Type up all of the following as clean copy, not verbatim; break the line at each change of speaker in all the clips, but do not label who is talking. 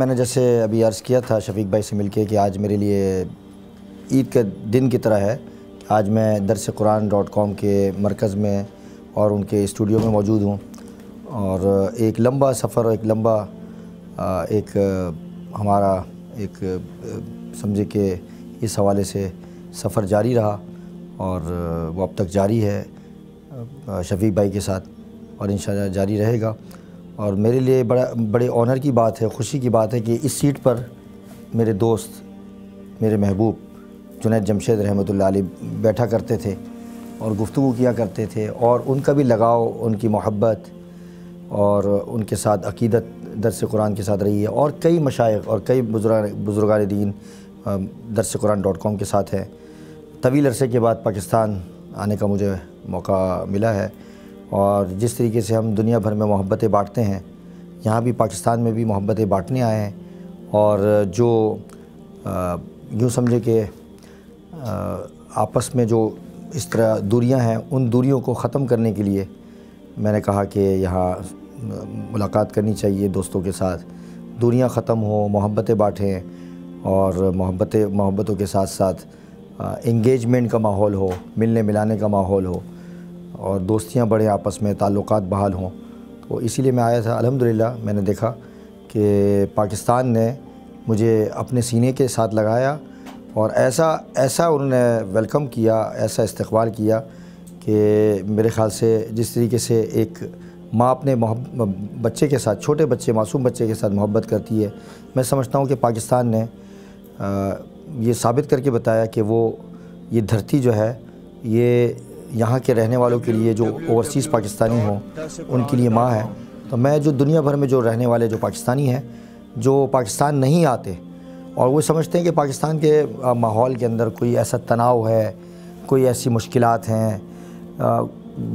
میں نے جیسے ابھی عرض کیا تھا شفیق بھائی سے مل کے کہ آج میرے لیے عید کے دن کی طرح ہے۔ آج میں درسقرآن.com کے مرکز میں اور ان کے اسٹوڈیو میں موجود ہوں، اور ایک لمبا سفر، ایک لمبا ہمارا سمجھے کہ اس حوالے سے سفر جاری رہا، اور وہ اب تک جاری ہے شفیق بھائی کے ساتھ، اور انشاءاللہ جاری رہے گا۔ اور میرے لیے بڑے آنر کی بات ہے، خوشی کی بات ہے کہ اس سیٹ پر میرے دوست، میرے محبوب جنید جمشید رحمۃ اللہ علیہ بیٹھا کرتے تھے اور گفتگو کیا کرتے تھے، اور ان کا بھی لگاؤ، ان کی محبت اور ان کے ساتھ عقیدت درس قرآن کے ساتھ رہی ہے، اور کئی مشائخ اور کئی بزرگان دین درسقرآن.com کے ساتھ ہیں۔ طویل عرصے کے بعد پاکستان آنے کا مجھے موقع ملا ہے، اور جس طریقے سے ہم دنیا بھر میں محبتیں بانٹتے ہیں، یہاں بھی پاکستان میں بھی محبتیں بانٹنے آئے ہیں، اور جو یوں سمجھے کہ آپس میں جو اس طرح دوریاں ہیں، ان دوریوں کو ختم کرنے کے لیے میں نے کہا کہ یہاں ملاقات کرنی چاہیے دوستوں کے ساتھ، دوریاں ختم ہوں، محبتیں بانٹیں، اور محبتوں کے ساتھ ساتھ انگیجمنٹ کا ماحول ہو، ملنے ملانے کا ماحول ہو، اور دوستیاں بڑھیں، آپس میں تعلقات بحال ہوں۔ تو اسی لیے میں آیا تھا۔ الحمدللہ میں نے دیکھا کہ پاکستان نے مجھے اپنے سینے کے ساتھ لگایا، اور ایسا انہوں نے ویلکم کیا، ایسا استقبال کیا کہ میرے خیال سے جس طریقے سے ایک ماں اپنے بچے کے ساتھ، چھوٹے بچے، معصوم بچے کے ساتھ محبت کرتی ہے، میں سمجھتا ہوں کہ پاکستان نے یہ ثابت کر کے بتایا کہ وہ یہ دھرتی جو ہے، یہ یہاں کے رہنے والوں کے لیے، جو اوورسیز پاکستانی ہوں ان کے لیے ماں ہے۔ تو میں جو دنیا بھر میں جو رہنے والے جو پاکستانی ہیں، جو پاکستان نہیں آتے اور وہ سمجھتے ہیں کہ پاکستان کے ماحول کے اندر کوئی ایسا تناؤ ہے، کوئی ایسی مشکلات ہیں،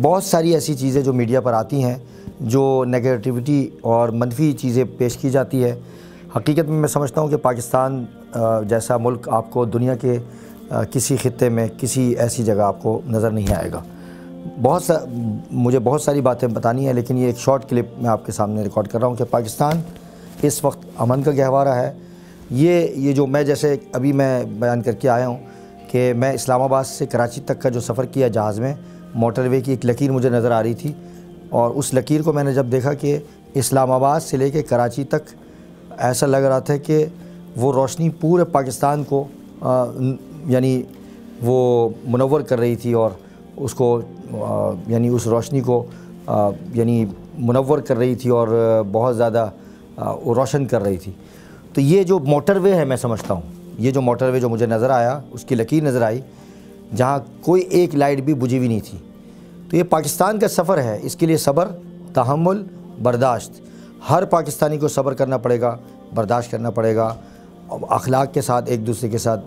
بہت ساری ایسی چیزیں جو میڈیا پر آتی ہیں، جو نیگیٹیوٹی اور منفی چیزیں پیش کی جاتی ہے۔ حقیقت میں سمجھتا ہوں کہ پاکستان جیسا ملک آپ کو دنیا کے کسی خطے میں، کسی ایسی جگہ آپ کو نظر نہیں آئے گا۔ مجھے بہت ساری باتیں بتانی ہیں، لیکن یہ ایک شارٹ کلپ میں آپ کے سامنے ریکارڈ کر رہا ہوں کہ پاکستان اس وقت امن کا گہوارہ ہے۔ یہ جو میں جیسے ابھی میں بیان کر کے آیا ہوں کہ میں اسلام آباد سے کراچی تک کا جو سفر کیا جہاز میں، موٹر وے کی ایک لکیر مجھے نظر آ رہی تھی، اور اس لکیر کو میں نے جب دیکھا کہ اسلام آباد سے لے کے کراچی تک ایسا لگ رہا تھا کہ وہ روشنی پورے پاکستان کو یعنی وہ منور کر رہی تھی، اور اس کو یعنی اس روشنی کو یعنی منور کر رہی تھی، اور بہت زیادہ روشن کر رہی تھی۔ تو یہ جو موٹر وے ہے، میں سمجھتا ہوں یہ جو موٹر وے جو مجھے نظر آیا، اس کی لکیر نظر آئی جہاں کوئی ایک لائٹ بھی بجھی ہوئی نہیں تھی، تو یہ پاکستان کا سفر ہے۔ اس کے لیے صبر، تحمل، برداشت، ہر پاکستانی کو صبر کرنا پڑے گا، برداشت کرنا پڑے گا، اخلاق کے ساتھ ایک دوسرے کے ساتھ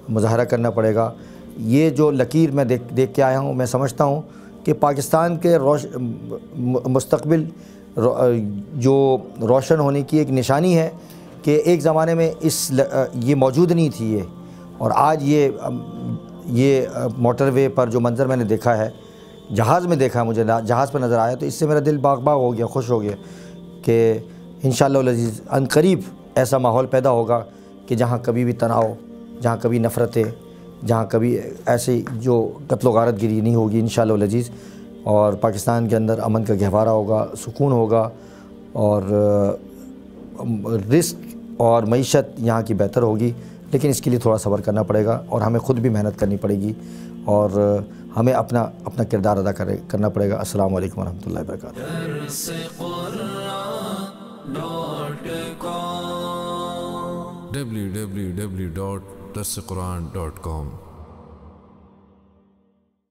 مظاہرہ کرنا پڑے گا۔ یہ جو لکیر میں دیکھ کے آیا ہوں، میں سمجھتا ہوں کہ پاکستان کے مستقبل جو روشن ہونے کی ایک نشانی ہے، کہ ایک زمانے میں یہ موجود نہیں تھی یہ، اور آج یہ موٹر وے پر جو منظر میں نے دیکھا ہے، جہاز میں دیکھا، مجھے جہاز پر نظر آیا، تو اس سے میرا دل باغ باغ ہو گیا، خوش ہو گیا کہ انشاءاللہ العزیز عن قریب ایسا ماحول پیدا ہوگا کہ جہاں کبھی بھی تناؤ، جہاں کبھی نفرتیں، جہاں کبھی ایسے جو قتل و غارت گری نہیں ہوگی انشاءاللہ العزیز، اور پاکستان کے اندر امن کا گہوارہ ہوگا، سکون ہوگا، اور رزق اور معیشت یہاں کی بہتر ہوگی۔ لیکن اس کے لیے تھوڑا صبر کرنا پڑے گا، اور ہمیں خود بھی محنت کرنی پڑے گی، اور ہمیں اپنا کردار ادا کرنا پڑے گا۔ السلام علیکم ورحمۃ اللہ وبرکاتہ۔
www.darsequran.com